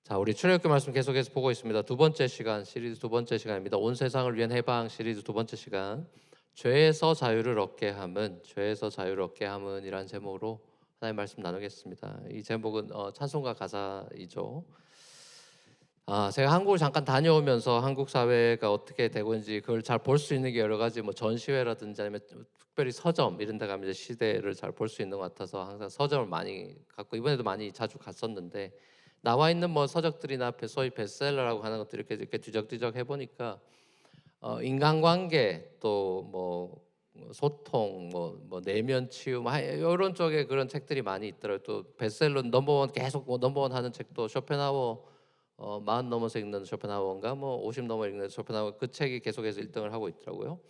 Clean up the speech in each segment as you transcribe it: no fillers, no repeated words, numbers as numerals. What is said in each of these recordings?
자, 우리 출애굽기 말씀 계속해서 보고 있습니다. 두 번째 시간, 시리즈 두 번째 시간입니다. 온 세상을 위한 해방 시리즈 두 번째 시간, 죄에서 자유를 얻게 함은, 죄에서 자유를 얻게 함은이라는 제목으로 하나님 말씀 나누겠습니다. 이 제목은 찬송가 가사이죠. 제가 한국을 잠깐 다녀오면서 한국 사회가 어떻게 되고 있는지 그걸 잘 볼 수 있는 게 여러 가지 뭐 전시회라든지 아니면 특별히 서점 이런 데 가면 이제 시대를 잘 볼 수 있는 것 같아서 항상 서점을 많이 갔고, 이번에도 많이 자주 갔었는데, 나와 있는 뭐 서적들이나 소위 베스트셀러라고 하는 것들 이렇게 뒤적뒤적 해보니까 인간관계, 또 뭐 소통, 뭐 내면 치유, 이런 쪽에 그런 책들이 많이 있더라고요. 또 베스트셀러 넘버원, 계속 뭐 넘버원 하는 책도 쇼펜하워, 40 넘어서 읽는 쇼펜하워인가, 뭐 50 넘어 읽는 쇼펜하워, 그 책이 계속해서 1등을 하고 있더라고요.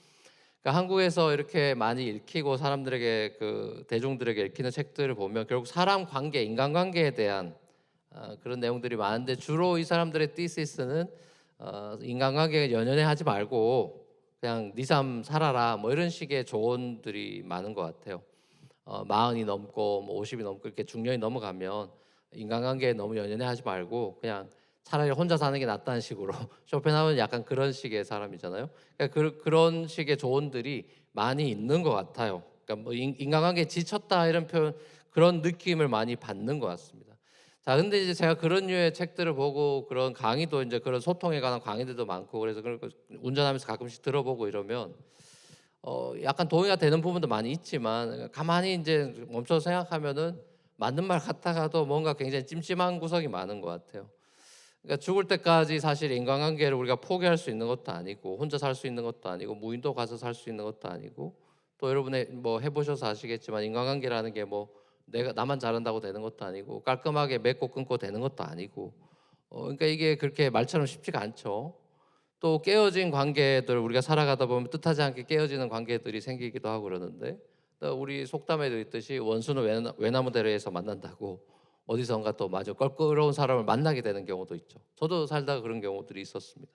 그러니까 한국에서 이렇게 많이 읽히고 사람들에게, 그 대중들에게 읽히는 책들을 보면 결국 사람 관계, 인간관계에 대한 그런 내용들이 많은데, 주로 이 사람들의 티시스는 인간관계에 연연해 하지 말고 그냥 네 삶 살아라, 뭐 이런 식의 조언들이 많은 것 같아요. 40이 넘고 뭐 50이 넘고 이렇게 중년이 넘어가면 인간관계에 너무 연연해 하지 말고 그냥 차라리 혼자 사는 게 낫다는 식으로 쇼펜하우는 약간 그런 식의 사람이잖아요. 그러니까 그런 식의 조언들이 많이 있는 것 같아요. 그러니까 뭐 인간관계에 지쳤다 이런 표현, 그런 느낌을 많이 받는 것 같습니다. 자, 근데 이제 제가 그런 류의 책들을 보고, 그런 강의도 이제 그런 소통에 관한 강의들도 많고, 그래서 그런 거 운전하면서 가끔씩 들어보고 이러면 약간 동의가 되는 부분도 많이 있지만, 가만히 이제 멈춰서 생각하면은 맞는 말 같다가도 뭔가 굉장히 찜찜한 구석이 많은 것 같아요. 그러니까 죽을 때까지 사실 인간관계를 우리가 포기할 수 있는 것도 아니고, 혼자 살 수 있는 것도 아니고, 무인도 가서 살 수 있는 것도 아니고, 또 여러분의 뭐 해보셔서 아시겠지만 인간관계라는 게 뭐 내가 나만 잘한다고 되는 것도 아니고, 깔끔하게 맺고 끊고 되는 것도 아니고, 그러니까 이게 그렇게 말처럼 쉽지가 않죠. 또 깨어진 관계들, 우리가 살아가다 보면 뜻하지 않게 깨어지는 관계들이 생기기도 하고 그러는데, 또 우리 속담에도 있듯이 원수는 외나무다리에서 만난다고, 어디선가 또 마저 껄끄러운 사람을 만나게 되는 경우도 있죠. 저도 살다가 그런 경우들이 있었습니다.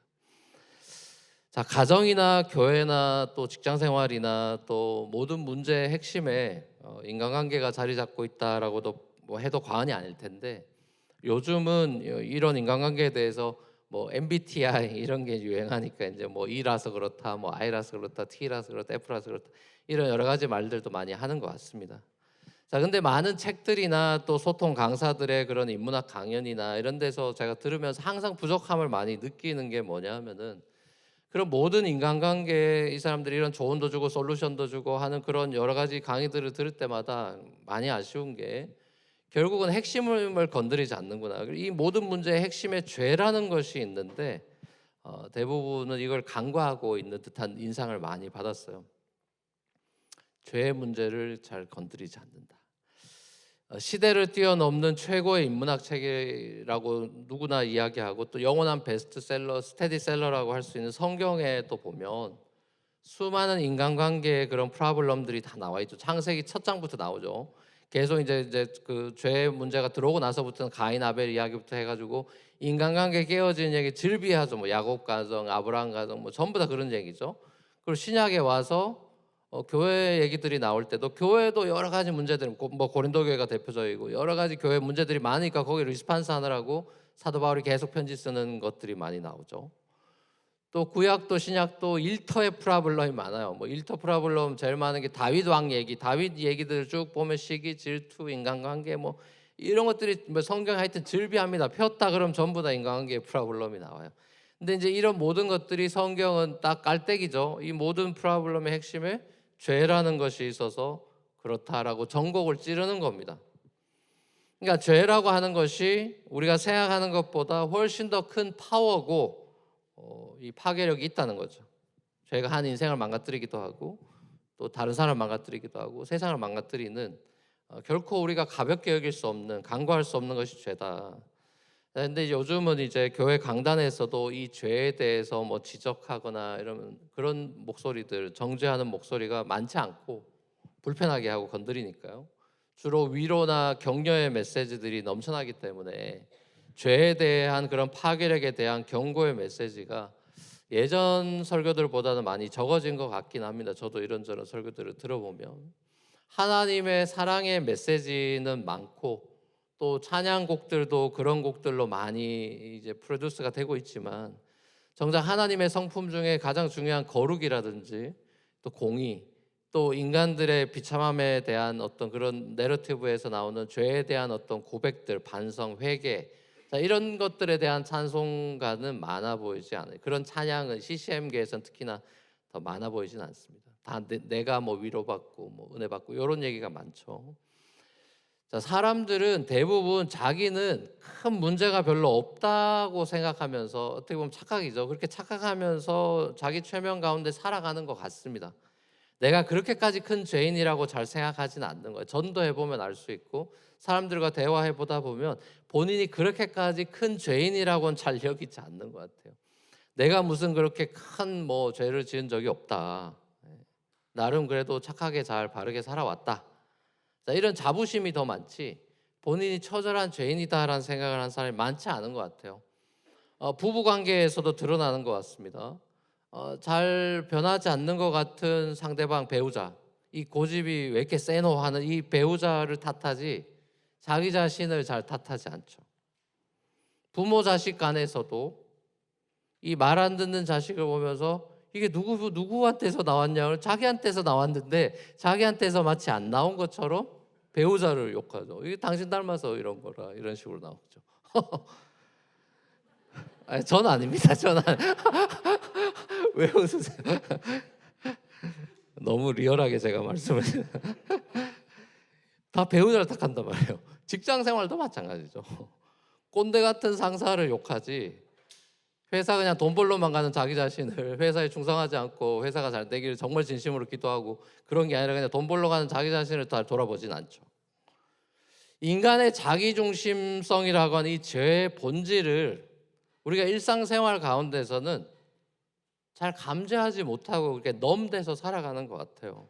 자, 가정이나 교회나 또 직장 생활이나 또 모든 문제의 핵심에 인간관계가 자리 잡고 있다라고도 뭐 해도 과언이 아닐 텐데, 요즘은 이런 인간관계에 대해서 뭐 MBTI 이런 게 유행하니까 이제 뭐 E라서 그렇다, 뭐 I라서 그렇다, T라서 그렇다, F라서 그렇다, 이런 여러 가지 말들도 많이 하는 것 같습니다. 자, 근데 많은 책들이나 또 소통 강사들의 그런 인문학 강연이나 이런 데서 제가 들으면서 항상 부족함을 많이 느끼는 게 뭐냐 하면은, 그런 모든 인간관계에 이 사람들이 이런 조언도 주고 솔루션도 주고 하는 그런 여러 가지 강의들을 들을 때마다 많이 아쉬운 게, 결국은 핵심을 건드리지 않는구나. 이 모든 문제의 핵심에 죄라는 것이 있는데 대부분은 이걸 간과하고 있는 듯한 인상을 많이 받았어요. 죄의 문제를 잘 건드리지 않는다. 시대를 뛰어넘는 최고의 인문학 책이라고 누구나 이야기하고, 또 영원한 베스트셀러, 스테디셀러라고 할 수 있는 성경에 또 보면 수많은 인간관계의 그런 프로블럼들이 다 나와 있죠. 창세기 첫 장부터 나오죠. 계속 이제 그 죄의 문제가 들어오고 나서부터는 가인 아벨 이야기부터 해가지고 인간관계 깨어지는 얘기 즐비하죠. 뭐 야곱 가정, 아브라함 가정, 뭐 전부 다 그런 얘기죠. 그리고 신약에 와서 교회 얘기들이 나올 때도, 교회도 여러 가지 문제들, 뭐 고린도 교회가 대표적이고 여러 가지 교회 문제들이 많으니까 거기 리스판스 하느라고 사도 바울이 계속 편지 쓰는 것들이 많이 나오죠. 또 구약도 신약도 일터의 프라블럼이 많아요. 뭐 일터 프라블럼 제일 많은 게 다윗 왕 얘기, 다윗 얘기들을 쭉 보면 시기, 질투, 인간관계, 뭐 이런 것들이 뭐 성경 하여튼 즐비합니다. 폈다 그럼 전부 다 인간관계의 프라블럼이 나와요. 근데 이제 이런 모든 것들이 성경은 딱 깔때기죠. 이 모든 프라블럼의 핵심에 죄라는 것이 있어서 그렇다라고 전곡을 찌르는 겁니다. 그러니까 죄라고 하는 것이 우리가 생각하는 것보다 훨씬 더 큰 파워고, 이 파괴력이 있다는 거죠. 죄가 한 인생을 망가뜨리기도 하고, 또 다른 사람을 망가뜨리기도 하고, 세상을 망가뜨리는, 결코 우리가 가볍게 여길 수 없는, 간과할 수 없는 것이 죄다. 근데 요즘은 이제 교회 강단에서도 이 죄에 대해서 뭐 지적하거나 이런 그런 목소리들, 정죄하는 목소리가 많지 않고, 불편하게 하고 건드리니까요. 주로 위로나 격려의 메시지들이 넘쳐나기 때문에 죄에 대한 그런 파괴력에 대한 경고의 메시지가 예전 설교들보다는 많이 적어진 것 같긴 합니다. 저도 이런저런 설교들을 들어보면 하나님의 사랑의 메시지는 많고, 또 찬양곡들도 그런 곡들로 많이 이제 프로듀스가 되고 있지만 정작 하나님의 성품 중에 가장 중요한 거룩이라든지 또 공의, 또 인간들의 비참함에 대한 어떤 그런 내러티브에서 나오는 죄에 대한 어떤 고백들, 반성, 회개, 자, 이런 것들에 대한 찬송가는 많아 보이지 않아요. 그런 찬양은 CCM계에서는 특히나 더 많아 보이진 않습니다. 다 내가 뭐 위로받고 뭐 은혜 받고 이런 얘기가 많죠. 자, 사람들은 대부분 자기는 큰 문제가 별로 없다고 생각하면서, 어떻게 보면 착각이죠. 그렇게 착각하면서 자기 최면 가운데 살아가는 것 같습니다. 내가 그렇게까지 큰 죄인이라고 잘 생각하지는 않는 거예요. 전도해 보면 알 수 있고 사람들과 대화해 보다 보면 본인이 그렇게까지 큰 죄인이라고는 잘 여기지 않는 것 같아요. 내가 무슨 그렇게 큰 뭐 죄를 지은 적이 없다. 나름 그래도 착하게 잘 바르게 살아왔다. 자, 이런 자부심이 더 많지 본인이 처절한 죄인이다라는 생각을 하는 사람이 많지 않은 것 같아요. 부부 관계에서도 드러나는 것 같습니다. 잘 변하지 않는 것 같은 상대방 배우자, 이 고집이 왜 이렇게 세노 하는 이 배우자를 탓하지 자기 자신을 잘 탓하지 않죠. 부모 자식 간에서도 이 말 안 듣는 자식을 보면서 이게 누구한테서 나왔냐, 자기한테서 나왔는데 자기한테서 마치 안 나온 것처럼 배우자를 욕하죠. 이게 당신 닮아서 이런 거라, 이런 식으로 나오죠. 아니, 전 아닙니다. 왜 웃으세요? 너무 리얼하게 제가 말씀을 다 배우자를 탓한단 말이에요. 직장 생활도 마찬가지죠. 꼰대 같은 상사를 욕하지 회사 그냥 돈 벌러만 가는 자기 자신을, 회사에 충성하지 않고 회사가 잘 되기를 정말 진심으로 기도하고 그런 게 아니라 그냥 돈 벌러 가는 자기 자신을 다 돌아보진 않죠. 인간의 자기중심성이라고 하는 이 죄의 본질을 우리가 일상생활 가운데서는 잘 감지하지 못하고 그렇게 넘돼서 살아가는 것 같아요.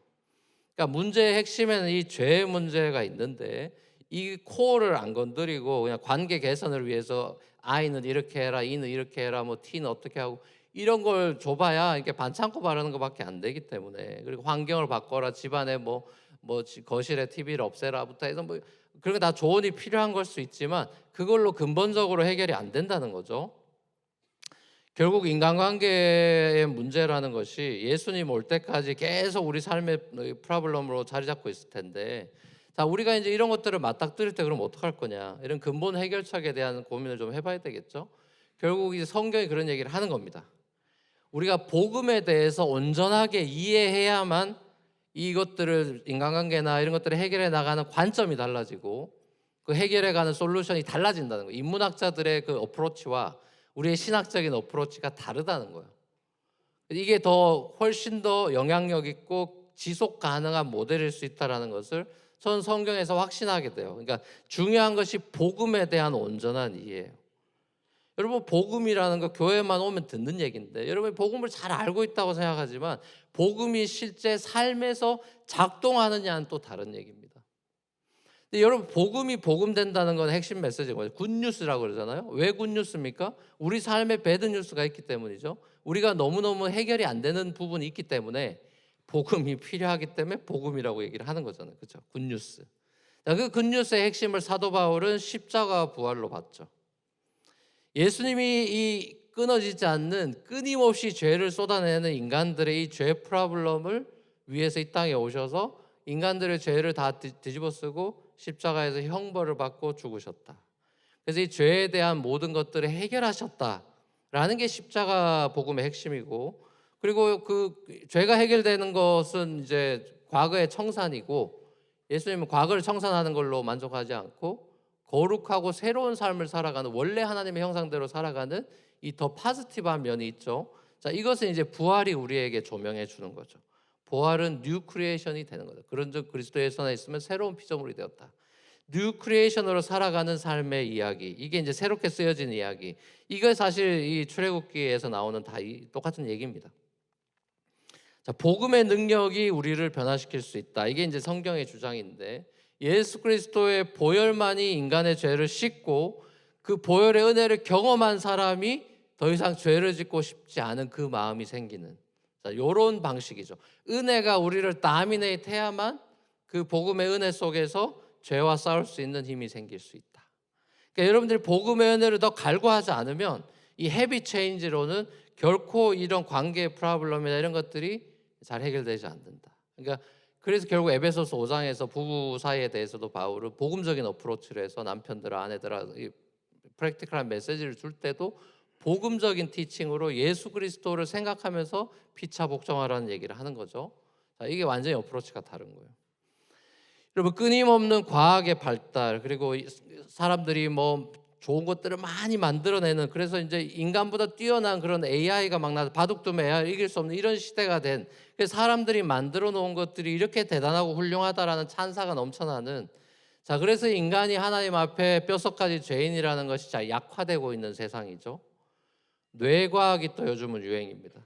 그러니까 문제의 핵심에는 이 죄의 문제가 있는데 이 코어를 안 건드리고 그냥 관계 개선을 위해서 I는 이렇게 해라, E는 이렇게 해라, 뭐 T는 어떻게 하고 이런 걸 줘봐야 이게 반창고 바르는 것밖에 안 되기 때문에, 그리고 환경을 바꿔라, 집안에 거실에 TV를 없애라부터 해서 뭐 그런 게 다 조언이 필요한 걸 수 있지만 그걸로 근본적으로 해결이 안 된다는 거죠. 결국 인간관계의 문제라는 것이 예수님 올 때까지 계속 우리 삶의 프로블럼으로 자리 잡고 있을 텐데, 자, 우리가 이제 이런 것들을 맞닥뜨릴 때 그럼 어떡할 거냐, 이런 근본 해결책에 대한 고민을 좀 해봐야 되겠죠. 결국 이제 성경이 그런 얘기를 하는 겁니다. 우리가 복음에 대해서 온전하게 이해해야만 이것들을, 인간관계나 이런 것들을 해결해 나가는 관점이 달라지고 그 해결해 가는 솔루션이 달라진다는 거예요. 인문학자들의 그 어프로치와 우리의 신학적인 어프로치가 다르다는 거예요. 이게 훨씬 더 영향력 있고 지속 가능한 모델일 수 있다는 것을 전 성경에서 확신하게 돼요. 그러니까 중요한 것이 복음에 대한 온전한 이해예요. 여러분, 복음이라는 거 교회만 오면 듣는 얘기인데 여러분이 복음을 잘 알고 있다고 생각하지만 복음이 실제 삶에서 작동하느냐는 또 다른 얘기입니다. 근데 여러분, 복음이 복음된다는 건 핵심 메시지가 뭐예요? 굿뉴스라고 그러잖아요. 왜 굿뉴스입니까? 우리 삶에 배드뉴스가 있기 때문이죠. 우리가 너무너무 해결이 안 되는 부분이 있기 때문에 복음이 필요하기 때문에 복음이라고 얘기를 하는 거잖아요. 그렇죠? 굿뉴스. 그 굿뉴스의 핵심을 사도 바울은 십자가 부활로 봤죠. 예수님이 이 끊어지지 않는 끊임없이 죄를 쏟아내는 인간들의 이 죄 프로블럼을 위해서 이 땅에 오셔서 인간들의 죄를 다 뒤집어 쓰고 십자가에서 형벌을 받고 죽으셨다. 그래서 이 죄에 대한 모든 것들을 해결하셨다라는 게 십자가 복음의 핵심이고, 그리고 그 죄가 해결되는 것은 이제 과거의 청산이고, 예수님은 과거를 청산하는 걸로 만족하지 않고 거룩하고 새로운 삶을 살아가는, 원래 하나님의 형상대로 살아가는 이 더 파지티브한 면이 있죠. 자, 이것은 이제 부활이 우리에게 조명해 주는 거죠. 부활은 뉴 크리에이션이 되는 거죠. 그런즉 그리스도 예수 안에 있으면 새로운 피조물이 되었다. 뉴 크리에이션으로 살아가는 삶의 이야기, 이게 이제 새롭게 쓰여진 이야기, 이거 사실 이 출애굽기에서 나오는 다 똑같은 얘기입니다. 자, 복음의 능력이 우리를 변화시킬 수 있다. 이게 이제 성경의 주장인데, 예수 그리스도의 보혈만이 인간의 죄를 씻고 그 보혈의 은혜를 경험한 사람이 더 이상 죄를 짓고 싶지 않은 그 마음이 생기는, 자, 이런 방식이죠. 은혜가 우리를 다미네이트 해야만 그 복음의 은혜 속에서 죄와 싸울 수 있는 힘이 생길 수 있다. 그러니까 여러분들이 복음의 은혜를 더 갈구하지 않으면 이 헤비 체인지로는 결코 이런 관계의 프로블럼이나 이런 것들이 잘 해결되지 않는다. 그러니까 그래서 결국 에베소서 5장에서 부부 사이에 대해서도 바울은 복음적인 어프로치를 해서 남편들아 아내들아 이 프랙티컬한 메시지를 줄 때도 복음적인 티칭으로 예수 그리스도를 생각하면서 피차 복종하라는 얘기를 하는 거죠. 자, 이게 완전히 어프로치가 다른 거예요. 여러분, 끊임없는 과학의 발달, 그리고 사람들이 뭐 좋은 것들을 많이 만들어내는, 그래서 이제 인간보다 뛰어난 그런 AI가 막 나서 바둑두면 AI 이길 수 없는 이런 시대가 된, 그래서 사람들이 만들어 놓은 것들이 이렇게 대단하고 훌륭하다라는 찬사가 넘쳐나는, 자, 그래서 인간이 하나님 앞에 뼛속까지 죄인이라는 것이 자 약화되고 있는 세상이죠. 뇌과학이 또 요즘은 유행입니다.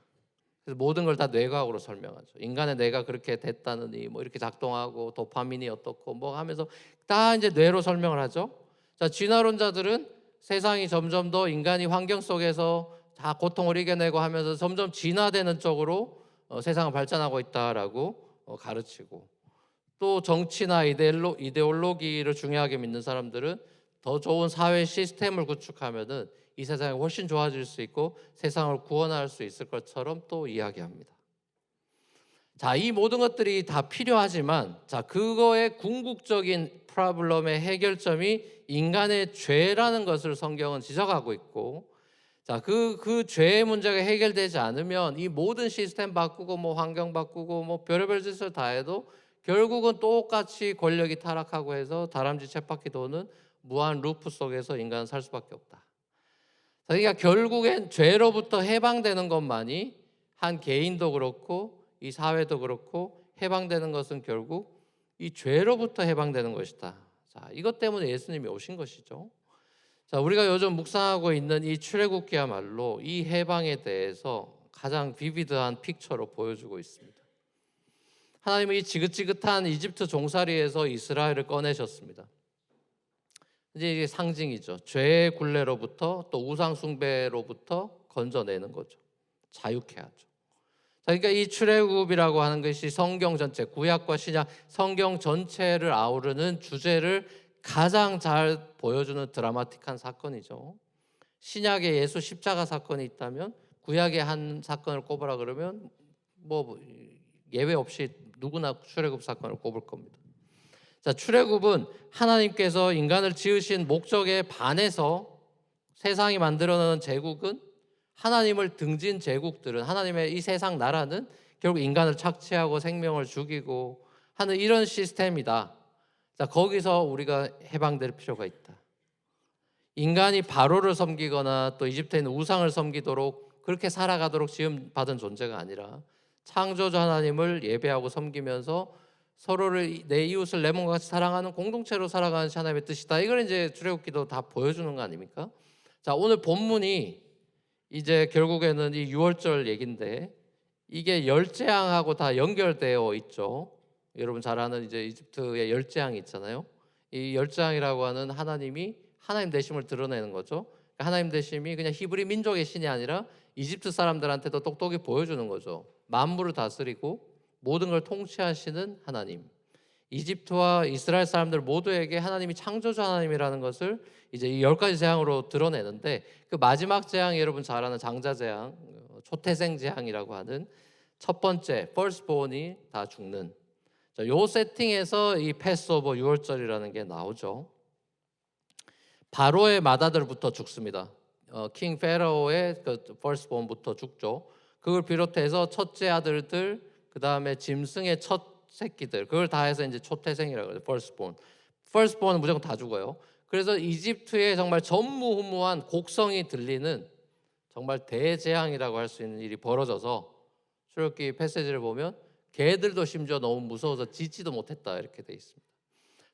그래서 모든 걸 다 뇌과학으로 설명하죠. 인간의 뇌가 그렇게 됐다느니 뭐 이렇게 작동하고 도파민이 어떻고 뭐 하면서 다 이제 뇌로 설명을 하죠. 자, 진화론자들은 세상이 점점 더 인간이 환경 속에서 다 고통을 이겨내고 하면서 점점 진화되는 쪽으로 세상을 발전하고 있다라고 가르치고, 또 정치나 이데올로기를 중요하게 믿는 사람들은 더 좋은 사회 시스템을 구축하면은 이 세상이 훨씬 좋아질 수 있고 세상을 구원할 수 있을 것처럼 또 이야기합니다. 자, 이 모든 것들이 다 필요하지만, 자, 그거의 궁극적인 프로블럼의 해결점이 인간의 죄라는 것을 성경은 지적하고 있고, 자, 그 죄의 문제가 해결되지 않으면 이 모든 시스템 바꾸고 뭐 환경 바꾸고 뭐 별의별 짓을 다 해도 결국은 똑같이 권력이 타락하고 해서 다람쥐 쳇바퀴 도는 무한 루프 속에서 인간은 살 수밖에 없다. 그러니까 결국엔 죄로부터 해방되는 것만이 한 개인도 그렇고 이 사회도 그렇고 해방되는 것은 결국 이 죄로부터 해방되는 것이다. 자, 이것 때문에 예수님이 오신 것이죠. 자, 우리가 요즘 묵상하고 있는 이 출애굽기야말로 이 해방에 대해서 가장 비비드한 픽처로 보여주고 있습니다. 하나님은 이 지긋지긋한 이집트 종살이에서 이스라엘을 꺼내셨습니다. 이제 이게 상징이죠. 죄의 굴레로부터 또 우상 숭배로부터 건져내는 거죠. 자유케 하죠. 그러니까 이 출애굽이라고 하는 것이 성경 전체, 구약과 신약 성경 전체를 아우르는 주제를 가장 잘 보여주는 드라마틱한 사건이죠. 신약에 예수 십자가 사건이 있다면 구약의 한 사건을 꼽으라 그러면 뭐 예외 없이 누구나 출애굽 사건을 꼽을 겁니다. 자, 출애굽은 하나님께서 인간을 지으신 목적에 반해서 세상이 만들어내는 제국은, 하나님을 등진 제국들은, 하나님의 이 세상 나라는 결국 인간을 착취하고 생명을 죽이고 하는 이런 시스템이다. 자, 거기서 우리가 해방될 필요가 있다. 인간이 바로를 섬기거나 또 이집트에 있는 우상을 섬기도록 그렇게 살아가도록 지음받은 존재가 아니라 창조주 하나님을 예배하고 섬기면서 서로를 내 이웃을 내 몸과 같이 사랑하는 공동체로 살아가는 하나님의 뜻이다. 이걸 이제 출애굽기도 다 보여주는 거 아닙니까? 자, 오늘 본문이 이제 결국에는 이 6월절 얘긴데 이게 열 재앙하고 다 연결되어 있죠. 여러분 잘 아는 이제 이집트의 열 재앙이 있잖아요. 이 열 재앙이라고 하는 하나님이 하나님 되심을 드러내는 거죠. 하나님 되심이 그냥 히브리 민족의 신이 아니라 이집트 사람들한테도 똑똑히 보여주는 거죠. 만물을 다스리고 모든 걸 통치하시는 하나님. 이집트와 이스라엘 사람들 모두에게 하나님이 창조주 하나님이라는 것을 이제 이 10가지 재앙으로 드러내는데, 그 마지막 재앙이 여러분 잘 아는 장자 재앙, 초태생 재앙이라고 하는 첫 번째 firstborn이 다 죽는, 자, 요 세팅에서 이 패스오버 6월절이라는 게 나오죠. 바로의 맏아들부터 죽습니다. 킹 페라오의 그 firstborn부터 죽죠. 그걸 비롯해서 첫째 아들들, 그 다음에 짐승의 첫 새끼들, 그걸 다 해서 이제 초태생이라고 해요. firstborn. firstborn은 무조건 다 죽어요. 그래서 이집트에 정말 전무후무한 곡성이 들리는 정말 대재앙이라고 할 수 있는 일이 벌어져서 출애굽기 패시지를 보면 개들도 심지어 너무 무서워서 짖지도 못했다 이렇게 돼 있습니다.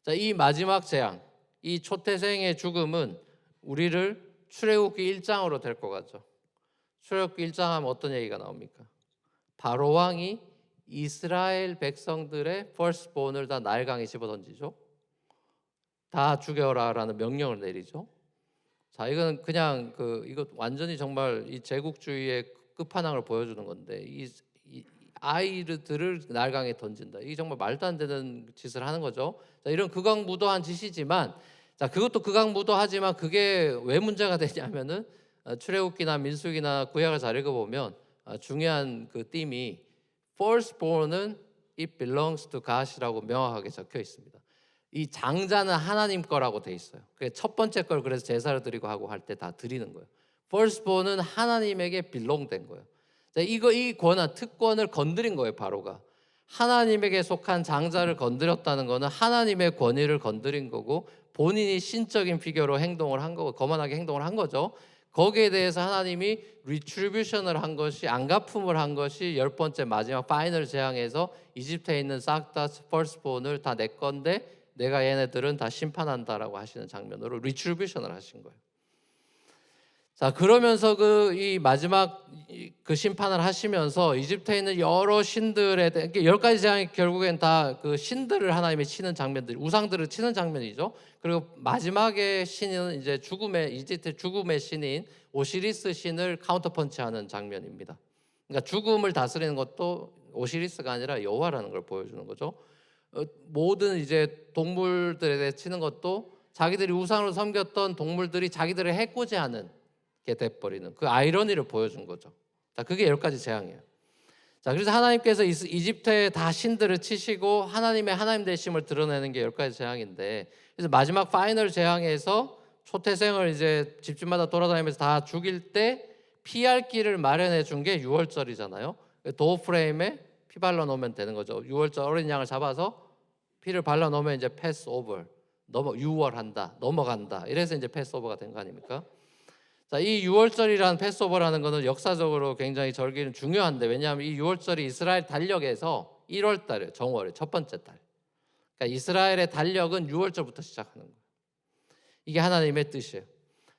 자, 이 마지막 재앙, 이 초태생의 죽음은 우리를 출애굽기 1장으로 데리고 가죠. 출애굽기 1장 하면 어떤 얘기가 나옵니까? 바로 왕이 이스라엘 백성들의 firstborn을 다 나일강에 집어던지죠. 다 죽여라라는 명령을 내리죠. 자, 이건 그냥 이거 완전히 정말 이 제국주의의 끝판왕을 보여주는 건데, 이 아이들을 날강에 던진다. 이게 정말 말도 안 되는 짓을 하는 거죠. 자, 이런 극악무도한 짓이지만, 자, 그것도 극악무도하지만 그게 왜 문제가 되냐면은 출애굽기나 민수기나 구약을 잘 읽어보면 중요한 그 띠이 firstborn은 it belongs to God이라고 명확하게 적혀 있습니다. 이 장자는 하나님 거라고 돼 있어요. 첫 번째 걸 그래서 제사를 드리고 하고 할 때 다 드리는 거예요. firstborn은 하나님에게 belong된 거예요. 자, 이 권한, 특권을 건드린 거예요. 바로가 하나님에게 속한 장자를 건드렸다는 거는 하나님의 권위를 건드린 거고, 본인이 신적인 피겨로 행동을 한 거고, 거만하게 행동을 한 거죠. 거기에 대해서 하나님이 리트리뷰션을 한 것이, 안갚음을 한 것이 10번째 마지막 파이널 재앙에서 이집트에 있는 싹 다 퍼스트본을 다 내 건데 내가 얘네들은 다 심판한다라고 하시는 장면으로 리트리뷰션을 하신 거예요. 자, 그러면서 이 마지막 그 심판을 하시면서 이집트에 있는 여러 신들에 대해 10가지 재앙이 결국엔 다 그 신들을 하나님이 치는 장면들, 우상들을 치는 장면이죠. 그리고 마지막에 신은 이제 이집트 죽음의 신인 오시리스 신을 카운터펀치하는 장면입니다. 그러니까 죽음을 다스리는 것도 오시리스가 아니라 여호와라는 걸 보여주는 거죠. 모든 이제 동물들에 대해 치는 것도 자기들이 우상으로 섬겼던 동물들이 자기들을 해코지하는 게 돼버리는 그 아이러니를 보여준 거죠. 자, 그게 10가지 재앙이에요. 자, 그래서 하나님께서 이집트에 다 신들을 치시고 하나님의 하나님 되심을 드러내는 게 10가지 재앙인데, 그래서 마지막 파이널 재앙에서 초태생을 이제 집집마다 돌아다니면서 다 죽일 때 피할 길을 마련해 준 게 유월절이잖아요. 도어 프레임에 피 발라 놓으면 되는 거죠. 유월절 어린 양을 잡아서 피를 발라 놓으면 이제 패스 오버, 유월한다, 넘어간다. 이래서 이제 패스 오버가 된 거 아닙니까? 자, 이 유월절이라는 패스오버라는 것은 역사적으로 굉장히 절기는 중요한데, 왜냐하면 이 유월절이 이스라엘 달력에서 1월 달에 정월의 첫 번째 달. 그러니까 이스라엘의 달력은 유월절부터 시작하는 거예요. 이게 하나님의 뜻이에요.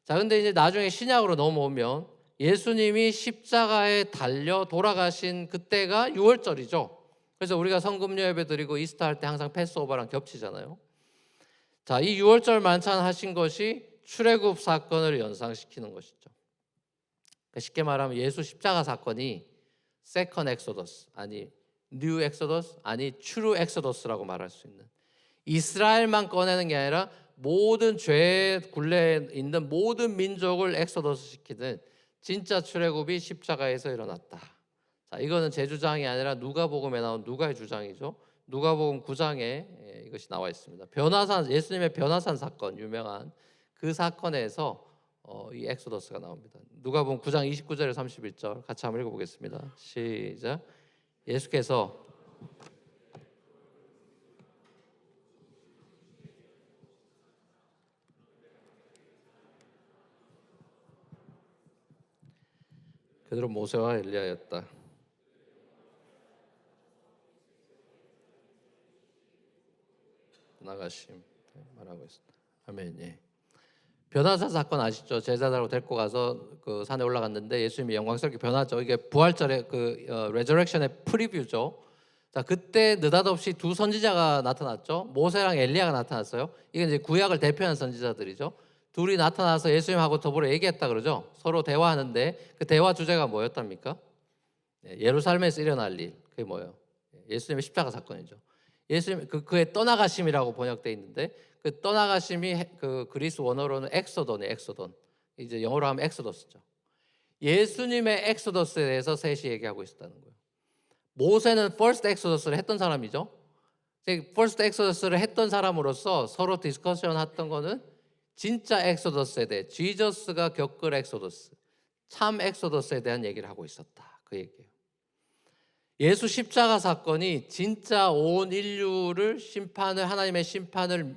자, 근데 이제 나중에 신약으로 넘어오면 예수님이 십자가에 달려 돌아가신 그때가 유월절이죠. 그래서 우리가 성금요 예배 드리고 이스터 할 때 항상 패스오버랑 겹치잖아요. 자, 이 유월절 만찬 하신 것이 출애굽 사건을 연상시키는 것이죠. 그러니까 쉽게 말하면 예수 십자가 사건이 세컨 엑소더스, 아니 뉴 엑소더스, 아니 트루 엑소더스라고 말할 수 있는, 이스라엘만 꺼내는 게 아니라 모든 죄 굴레에 있는 모든 민족을 엑소더스 시키는 진짜 출애굽이 십자가에서 일어났다. 자, 이거는 제 주장이 아니라 누가복음에 나온 누가의 주장이죠. 누가복음 9장에 이것이 나와 있습니다. 변화산, 예수님의 변화산 사건, 유명한 그 사건에서 이 엑소더스가 나옵니다. 누가복음 9장 29절에 31절 같이 한번 읽어보겠습니다. 시작. 예수께서 그들은 모세와 엘리야였다. 나가심 말하고 있습니다. 아멘. 예. 변화산 사건 아시죠? 제자들하고 데리고 가서 그 산에 올라갔는데 예수님이 영광스럽게 변하죠. 이게 부활절의 레저렉션의 프리뷰죠. 자, 그때 느닷없이 두 선지자가 나타났죠. 모세랑 엘리야가 나타났어요. 이게 이제 구약을 대표하는 선지자들이죠. 둘이 나타나서 예수님하고 더불어 얘기했다 그러죠. 서로 대화하는데 그 대화 주제가 뭐였답니까? 예루살렘에서 일어날 일. 그게 뭐예요? 예수님의 십자가 사건이죠. 예수님 그의 떠나가심이라고 번역돼 있는데, 그 떠나가심이 그 그리스 원어로는 엑소돈이에요. 엑소돈. 이제 영어로 하면 엑소더스죠. 예수님의 엑소더스에 대해서 셋이 얘기하고 있었다는 거예요. 모세는 퍼스트 엑소더스를 했던 사람이죠. 퍼스트 엑소더스를 했던 사람으로서 서로 디스커션 했던 거는 진짜 엑소더스에 대해, 지저스가 겪을 엑소더스, 참 엑소더스에 대한 얘기를 하고 있었다. 그 얘기예요. 예수 십자가 사건이 진짜 온 인류를 하나님의 심판을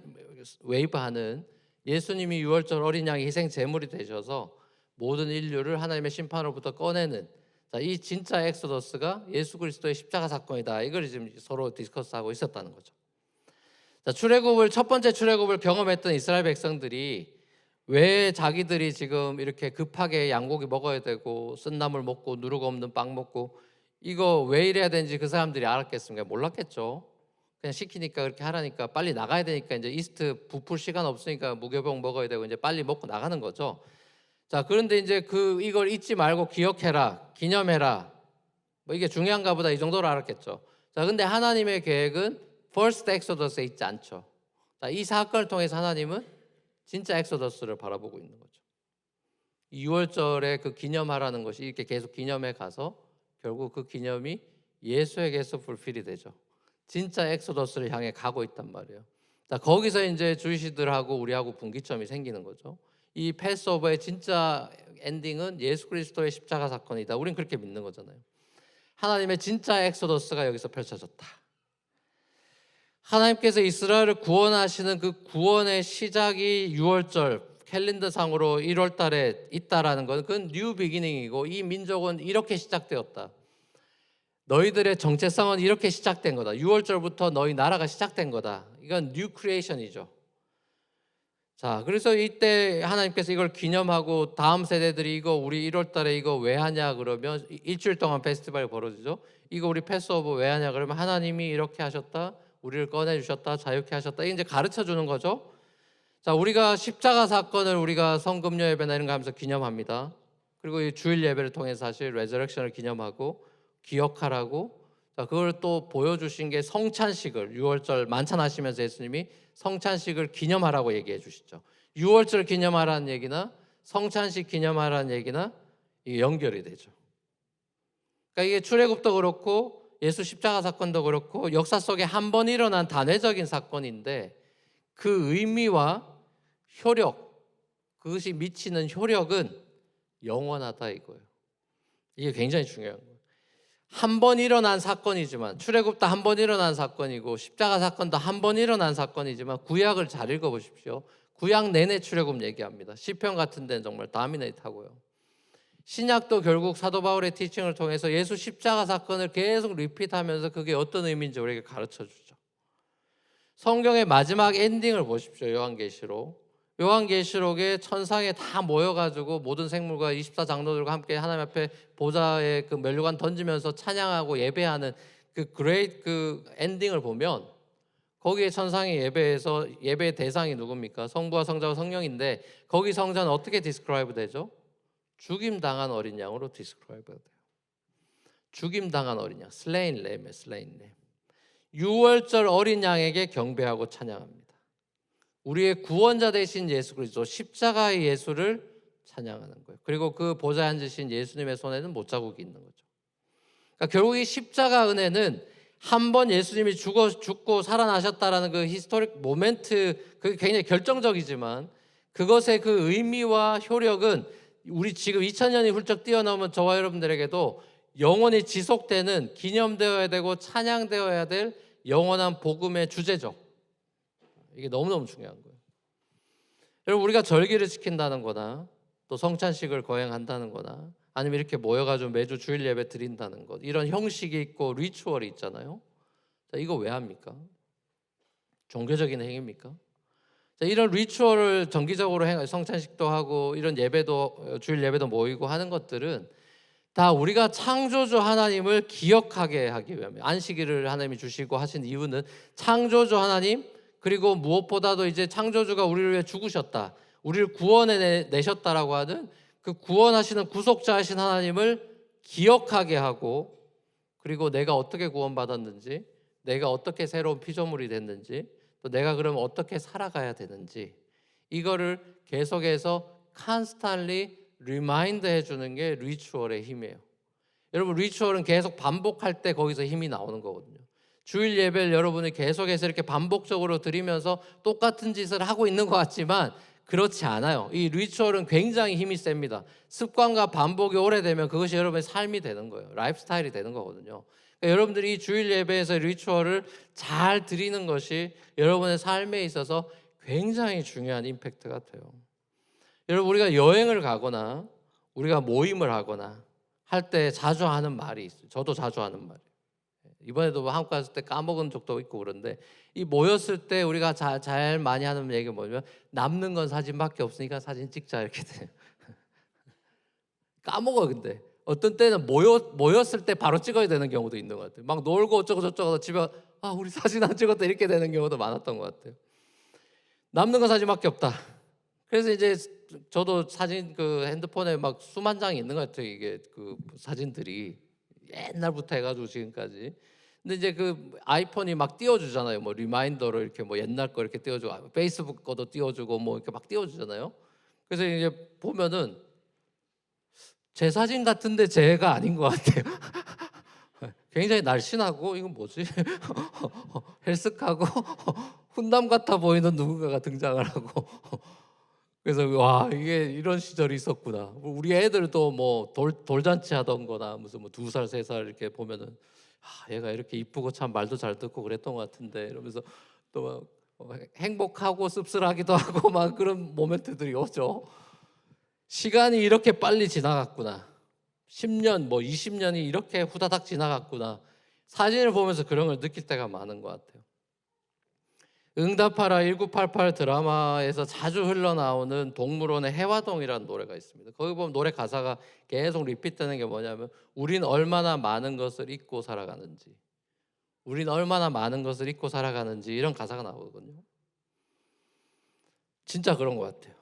웨이브하는, 예수님이 유월절 어린 양의 희생 제물이 되셔서 모든 인류를 하나님의 심판으로부터 꺼내는, 자, 이 진짜 엑소더스가 예수 그리스도의 십자가 사건이다. 이걸 지금 서로 디스커스하고 있었다는 거죠. 자, 첫 번째 출애굽을 경험했던 이스라엘 백성들이 왜 자기들이 지금 이렇게 급하게 양고기 먹어야 되고 쓴나물 먹고 누룩 없는 빵 먹고 이거 왜 이래야 되는지 그 사람들이 알았겠습니까? 몰랐겠죠. 그냥 시키니까 그렇게 하라니까 빨리 나가야 되니까 이제 이스트 부풀 시간 없으니까 무교병 먹어야 되고 이제 빨리 먹고 나가는 거죠. 자, 그런데 이제 이걸 잊지 말고 기억해라, 기념해라. 뭐 이게 중요한가 보다 이 정도로 알았겠죠. 자, 근데 하나님의 계획은 first exodus에 있지 않죠. 자, 이 사건을 통해서 하나님은 진짜 엑소더스를 바라보고 있는 거죠. 6월절에 그 기념하라는 것이 이렇게 계속 기념해 가서 결국 그 기념이 예수에게서 풀필이 되죠. 진짜 엑소더스를 향해 가고 있단 말이에요. 자, 거기서 이제 주이시들하고 우리하고 분기점이 생기는 거죠. 이 패스오버의 진짜 엔딩은 예수 그리스도의 십자가 사건이다. 우린 그렇게 믿는 거잖아요. 하나님의 진짜 엑소더스가 여기서 펼쳐졌다. 하나님께서 이스라엘을 구원하시는 그 구원의 시작이 6월절 캘린더상으로 1월 달에 있다라는 건 그건 뉴 비기닝이고 이 민족은 이렇게 시작되었다. 너희들의 정체성은 이렇게 시작된 거다. 6월절부터 너희 나라가 시작된 거다. 이건 뉴 크리에이션이죠. 자, 그래서 이때 하나님께서 이걸 기념하고 다음 세대들이 이거 우리 1월 달에 이거 왜 하냐 그러면 일주일 동안 페스티벌이 벌어지죠. 이거 우리 패스오버 왜 하냐 그러면 하나님이 이렇게 하셨다. 우리를 꺼내주셨다. 자유케 하셨다. 이게 이제 가르쳐 주는 거죠. 자, 우리가 십자가 사건을 우리가 성금요 예배나 이런 거 하면서 기념합니다. 그리고 이 주일 예배를 통해서 사실 레저렉션을 기념하고 기억하라고. 자, 그걸 또 보여주신 게 성찬식을 6월절 만찬하시면서 예수님이 성찬식을 기념하라고 얘기해 주시죠. 6월절 기념하라는 얘기나 성찬식 기념하라는 얘기나 이게 연결이 되죠. 그러니까 이게 출애굽도 그렇고 예수 십자가 사건도 그렇고 역사 속에 한 번 일어난 단회적인 사건인데 그 의미와 효력, 그것이 미치는 효력은 영원하다 이거예요. 이게 굉장히 중요한 거예요. 한 번 일어난 사건이지만 출애굽도 한 번 일어난 사건이고 십자가 사건도 한 번 일어난 사건이지만 구약을 잘 읽어보십시오. 구약 내내 출애굽 얘기합니다. 시편 같은 데는 정말 다미네이트하고요. 신약도 결국 사도 바울의 티칭을 통해서 예수 십자가 사건을 계속 리핏하면서 그게 어떤 의미인지 우리에게 가르쳐주죠. 성경의 마지막 엔딩을 보십시오. 요한계시록에 천상에 다 모여가지고 모든 생물과 24장로들과 함께 하나님 앞에 보좌에 그 면류관 던지면서 찬양하고 예배하는 그 그레이트 그 엔딩을 보면 거기에 천상의 예배에서 예배의 대상이 누굽니까? 성부와 성자와 성령인데 거기 성자는 어떻게 디스크라이브 되죠? 죽임 당한 어린 양으로 디스크라이브가 돼요. 죽임 당한 어린 양, 슬레인 램에 슬레인 램. 6월절 어린 양에게 경배하고 찬양합니다. 우리의 구원자 되신 예수 그리스도 십자가의 예수를 찬양하는 거예요. 그리고 그 보좌에 앉으신 예수님의 손에는 못자국이 있는 거죠. 그러니까 결국 이 십자가 은혜는 한 번 예수님이 죽고 살아나셨다라는 그 히스토릭 모멘트, 그게 굉장히 결정적이지만 그것의 그 의미와 효력은 우리 지금 2000년이 훌쩍 뛰어넘은 저와 여러분들에게도 영원히 지속되는 기념되어야 되고 찬양되어야 될 영원한 복음의 주제죠. 이게 너무너무 중요한 거예요. 여러분 우리가 절기를 지킨다는 거나 또 성찬식을 거행한다는 거나 아니면 이렇게 모여가지고 매주 주일 예배 드린다는 것 이런 형식이 있고 리추얼이 있잖아요. 자, 이거 왜 합니까? 종교적인 행위입니까? 자, 이런 리추얼을 정기적으로 성찬식도 하고 이런 예배도 주일 예배도 모이고 하는 것들은 다 우리가 창조주 하나님을 기억하게 하기 위함이에요. 안식일을 하나님이 주시고 하신 이유는 창조주 하나님 그리고 무엇보다도 이제 창조주가 우리를 위해 죽으셨다. 우리를 구원해 내셨다라고 하는 그 구원하시는 구속자 하신 하나님을 기억하게 하고 그리고 내가 어떻게 구원받았는지 내가 어떻게 새로운 피조물이 됐는지 또 내가 그러면 어떻게 살아가야 되는지 이거를 계속해서 constantly 리마인드 해주는 게 리추얼의 힘이에요. 여러분 리추얼은 계속 반복할 때 거기서 힘이 나오는 거거든요. 주일 예배를 여러분이 계속해서 이렇게 반복적으로 드리면서 똑같은 짓을 하고 있는 것 같지만 그렇지 않아요. 이 리추얼은 굉장히 힘이 셉니다. 습관과 반복이 오래되면 그것이 여러분의 삶이 되는 거예요. 라이프 스타일이 되는 거거든요. 그러니까 여러분들이 이 주일 예배에서 리추얼을 잘 드리는 것이 여러분의 삶에 있어서 굉장히 중요한 임팩트가 돼요. 여러분 우리가 여행을 가거나 우리가 모임을 하거나 할 때 자주 하는 말이 있어요. 저도 자주 하는 말이에요. 이번에도 한국 갔을 때 까먹은 적도 있고 그런데 이 모였을 때 우리가 제일 많이 하는 얘기가 뭐냐면 남는 건 사진밖에 없으니까 사진 찍자 이렇게 돼요. 까먹어. 근데 어떤 때는 모였을 때 바로 찍어야 되는 경우도 있는 것 같아요. 막 놀고 어쩌고 저쩌고 하다 집에 우리 사진 안 찍었다 이렇게 되는 경우도 많았던 것 같아요. 남는 건 사진밖에 없다. 그래서 이제 저도 사진 그 핸드폰에 막 수만 장이 있는 것 같아요. 이게 그 사진들이 옛날부터 해가지고 지금까지. 근데 이제 그 아이폰이 막 띄워주잖아요. 뭐 리마인더로 이렇게 뭐 옛날 거 이렇게 띄워주고, 페이스북 거도 띄워주고 뭐 이렇게 막 띄워주잖아요. 그래서 이제 보면은 제 사진 같은데 제가 아닌 것 같아요. 굉장히 날씬하고 이건 뭐지? 헬스하고 훈남 같아 보이는 누군가가 등장을 하고. 그래서 와, 이게 이런 시절이 있었구나. 우리 애들도 뭐 돌잔치 하던 거나 무슨 뭐 2살 3살 이렇게 보면은 얘가 이렇게 이쁘고 참 말도 잘 듣고 그랬던 것 같은데 이러면서 또 막 행복하고 씁쓸하기도 하고 막 그런 모멘트들이 오죠. 시간이 이렇게 빨리 지나갔구나. 10년 뭐 20년이 이렇게 후다닥 지나갔구나. 사진을 보면서 그런 걸 느낄 때가 많은 것 같아요. 응답하라 1988 드라마에서 자주 흘러나오는 동물원의 해화동이라는 노래가 있습니다. 거기 보면 노래 가사가 계속 리핏되는 게 뭐냐면 우린 얼마나 많은 것을 잊고 살아가는지, 우린 얼마나 많은 것을 잊고 살아가는지, 이런 가사가 나오거든요. 진짜 그런 것 같아요.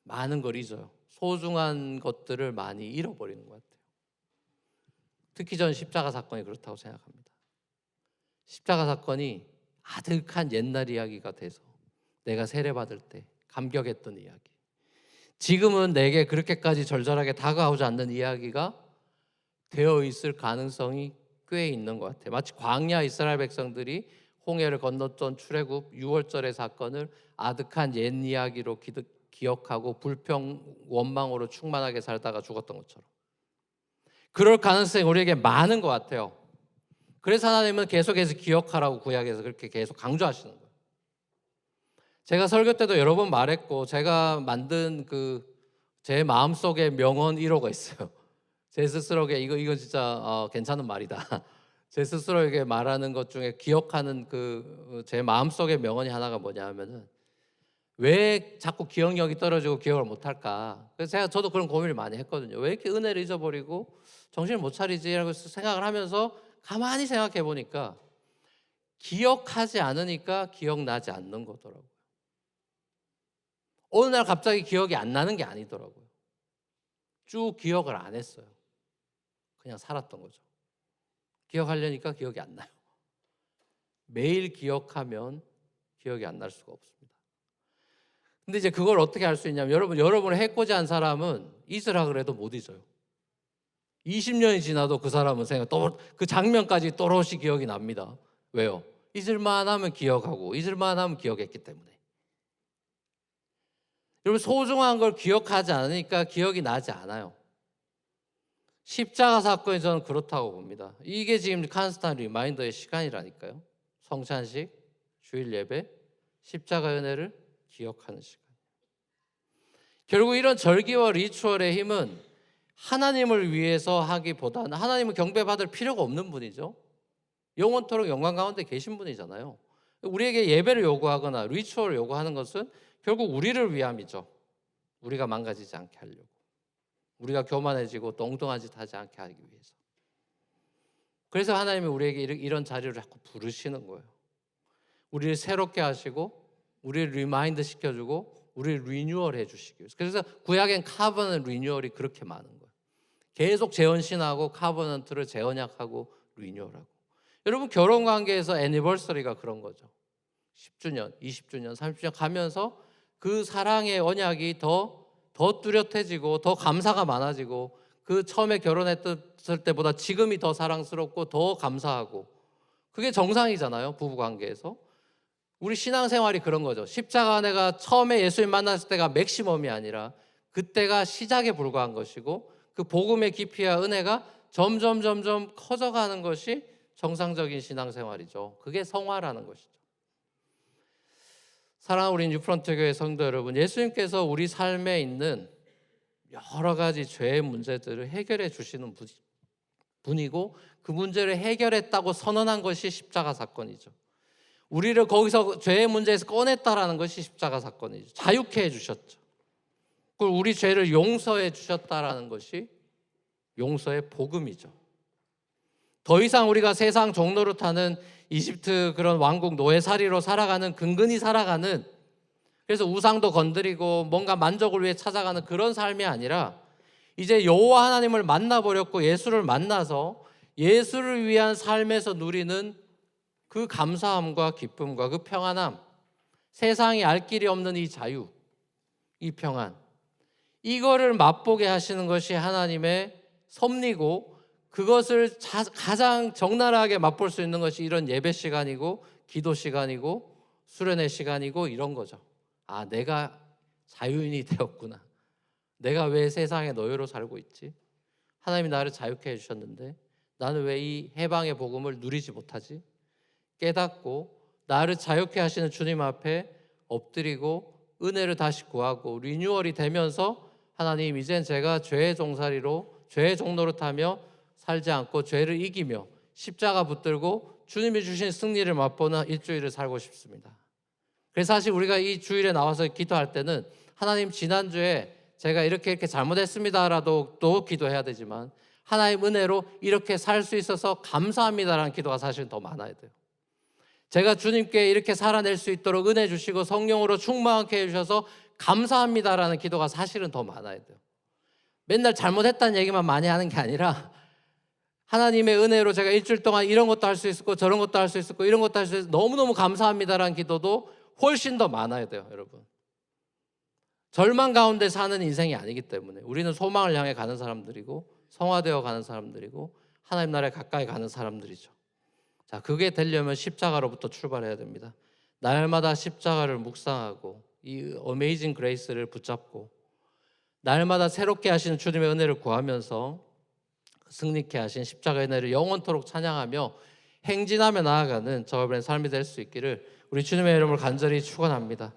많은 걸 잊어요. 소중한 것들을 많이 잃어버리는 것 같아요. 특히 저는 십자가 사건이 그렇다고 생각합니다. 십자가 사건이 아득한 옛날 이야기가 돼서 내가 세례받을 때 감격했던 이야기, 지금은 내게 그렇게까지 절절하게 다가오지 않는 이야기가 되어 있을 가능성이 꽤 있는 것 같아요. 마치 광야 이스라엘 백성들이 홍해를 건넜던 출애굽 6월절의 사건을 아득한 옛 이야기로 기억하고 불평 원망으로 충만하게 살다가 죽었던 것처럼 그럴 가능성이 우리에게 많은 것 같아요. 그래서 하나님은 계속해서 기억하라고 구약에서 그렇게 계속 강조하시는 거예요. 제가 설교 때도 여러 번 말했고, 제가 만든 제 마음속에 명언 1호가 있어요. 제 스스로에게 이거 진짜 괜찮은 말이다. 제 스스로에게 말하는 것 중에 기억하는 제 마음속의 명언이 하나가 뭐냐 하면은, 왜 자꾸 기억력이 떨어지고 기억을 못할까? 그래서 저도 그런 고민을 많이 했거든요. 왜 이렇게 은혜를 잊어버리고 정신을 못 차리지라고 생각을 하면서 가만히 생각해 보니까 기억하지 않으니까 기억나지 않는 거더라고요. 어느 날 갑자기 기억이 안 나는 게 아니더라고요. 쭉 기억을 안 했어요. 그냥 살았던 거죠. 기억하려니까 기억이 안 나요. 매일 기억하면 기억이 안 날 수가 없습니다. 근데 이제 그걸 어떻게 할 수 있냐면, 여러분을 해코지 한 사람은 잊으라 그래도 못 잊어요. 20년이 지나도 그 사람은 그 장면까지 또렷이 기억이 납니다. 왜요? 잊을만 하면 기억하고 잊을만 하면 기억했기 때문에. 여러분, 소중한 걸 기억하지 않으니까 기억이 나지 않아요. 십자가 사건이 저는 그렇다고 봅니다. 이게 지금 컨스탄 리마인더의 시간이라니까요. 성찬식, 주일 예배, 십자가 은혜를 기억하는 시간. 결국 이런 절기와 리추얼의 힘은 하나님을 위해서 하기보다는, 하나님은 경배받을 필요가 없는 분이죠. 영원토록 영광 가운데 계신 분이잖아요. 우리에게 예배를 요구하거나 리추얼을 요구하는 것은 결국 우리를 위함이죠. 우리가 망가지지 않게 하려고, 우리가 교만해지고 또 엉뚱한 짓 하지 않게 하기 위해서. 그래서 하나님이 우리에게 이런 자리를 자꾸 부르시는 거예요. 우리를 새롭게 하시고 우리를 리마인드 시켜주고 우리를 리뉴얼 해주시기 위해서. 그래서 구약엔 카버넌트 리뉴얼이 그렇게 많은 거예요. 계속 재헌신하고 카버넌트를 재언약하고 리뉴얼하고. 여러분, 결혼관계에서 애니버서리가 그런 거죠. 10주년, 20주년, 30주년 가면서 그 사랑의 언약이 더 뚜렷해지고 더 감사가 많아지고, 그 처음에 결혼했을 때보다 지금이 더 사랑스럽고 더 감사하고, 그게 정상이잖아요, 부부관계에서. 우리 신앙생활이 그런 거죠. 십자가 내가 처음에 예수님 만났을 때가 맥시멈이 아니라 그때가 시작에 불과한 것이고, 그 복음의 깊이와 은혜가 점점 커져가는 것이 정상적인 신앙생활이죠. 그게 성화라는 것이죠. 사랑하는 우리 뉴프런트 교회 성도 여러분, 예수님께서 우리 삶에 있는 여러 가지 죄의 문제들을 해결해 주시는 분이고, 그 문제를 해결했다고 선언한 것이 십자가 사건이죠. 우리를 거기서 죄의 문제에서 꺼냈다라는 것이 십자가 사건이죠. 자유케 해주셨죠. 그리고 우리 죄를 용서해 주셨다라는 것이 용서의 복음이죠. 더 이상 우리가 세상 종로를 타는 이집트 그런 왕국 노예살이로 살아가는, 근근히 살아가는, 그래서 우상도 건드리고 뭔가 만족을 위해 찾아가는 그런 삶이 아니라, 이제 여호와 하나님을 만나버렸고 예수를 만나서 예수를 위한 삶에서 누리는 그 감사함과 기쁨과 그 평안함, 세상이 알 길이 없는 이 자유, 이 평안, 이거를 맛보게 하시는 것이 하나님의 섭리고, 그것을 가장 적나라하게 맛볼 수 있는 것이 이런 예배 시간이고 기도 시간이고 수련회 시간이고 이런 거죠. 아, 내가 자유인이 되었구나. 내가 왜 세상의 노예로 살고 있지? 하나님이 나를 자유케 해주셨는데 나는 왜 이 해방의 복음을 누리지 못하지? 깨닫고 나를 자유케 하시는 주님 앞에 엎드리고 은혜를 다시 구하고 리뉴얼이 되면서, 하나님, 이젠 제가 죄의 종살이로, 죄의 종로를 타며 살지 않고 죄를 이기며 십자가 붙들고 주님이 주신 승리를 맛보는 일주일을 살고 싶습니다. 그래서 사실 우리가 이 주일에 나와서 기도할 때는 하나님, 지난주에 제가 이렇게 잘못했습니다라도 또 기도해야 되지만, 하나님 은혜로 이렇게 살 수 있어서 감사합니다라는 기도가 사실은 더 많아야 돼요. 제가 주님께 이렇게 살아낼 수 있도록 은혜 주시고 성령으로 충만하게 해주셔서 감사합니다라는 기도가 사실은 더 많아야 돼요. 맨날 잘못했다는 얘기만 많이 하는 게 아니라, 하나님의 은혜로 제가 일주일 동안 이런 것도 할 수 있었고 저런 것도 할 수 있었고 이런 것도 할 수 있었고 너무너무 감사합니다라는 기도도 훨씬 더 많아야 돼요, 여러분. 절망 가운데 사는 인생이 아니기 때문에 우리는 소망을 향해 가는 사람들이고 성화되어 가는 사람들이고 하나님 나라에 가까이 가는 사람들이죠. 자, 그게 되려면 십자가로부터 출발해야 됩니다. 날마다 십자가를 묵상하고 이 어메이징 그레이스를 붙잡고 날마다 새롭게 하시는 주님의 은혜를 구하면서 승리케 하신 십자가의 은혜를 영원토록 찬양하며 행진하며 나아가는 저와 여러분의 삶이 될 수 있기를 우리 주님의 이름으로 간절히 축원합니다.